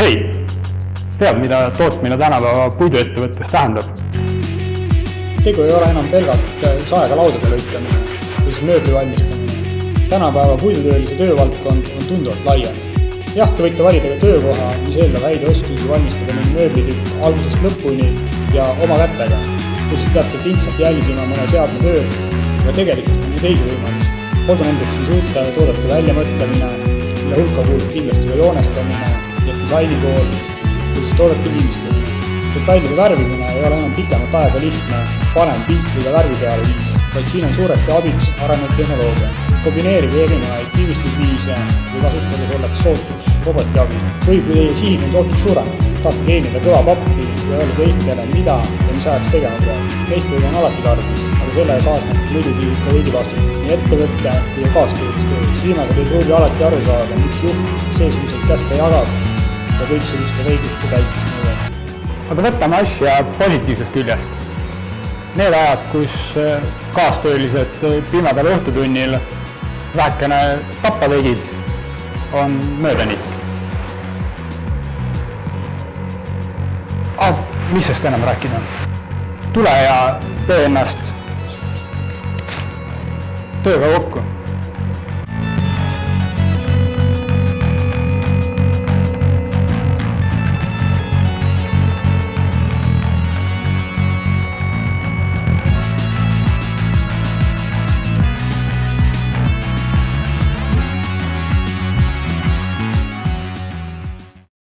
Hei, tead, mida tootmine tänapäeva puiduettevõttes tähendab? Tegu ei ole enam pelgalt saega laudade lõikamine või siis mööbli valmistamine. Tänapäeva puidutöölise töövaldkond on tunduvalt laiem. Jah, te võite valida ka töökoha, mis eeldab häid oskusi valmistada mõni mööblitükk algusest lõpuni ja oma kätega. Või siis peate pingsalt jälgima mõne seadme tööd, aga tegelikult on teisi võimalusi. Olgu nendeks siis uute toodete väljamõtlemine, mille hulka kuulub kindlasti ka joonestamine ja disaini pool, või siis toodete viimistlemine. Detailide värvimine ei ole enam pikemat aega lihtne panem pintsliga värvi peale viis, vaid siin on suuresti abiks arenenud tehnoloogia. Kombineerige erinevaid viimistlusviise või kasutage selleks sootuks roboti abi. Või kui teie sihid on sootuks suurem, tahate teenida kõva pappi ja öelda teistele, mida ja mis ajaks tegema peab. Teistega on alati tarvis, aga sellega kaasneb muidugi ka veidi vastutus nii ettevõtte kui kaastöölistöös. Viimased ei pruugi alati aru saada, miks juht seesugused käske jagab ja kõiksuguste reeglite täitmist nõuab. Aga võtame asja positiivsest küljest. Need ajad, kus kaastöölised pimedal õhtutunnil vähekene tappa tegid, on möödanik. Mis sest enam rääkida? Tule ja tee ennast tööga kokku.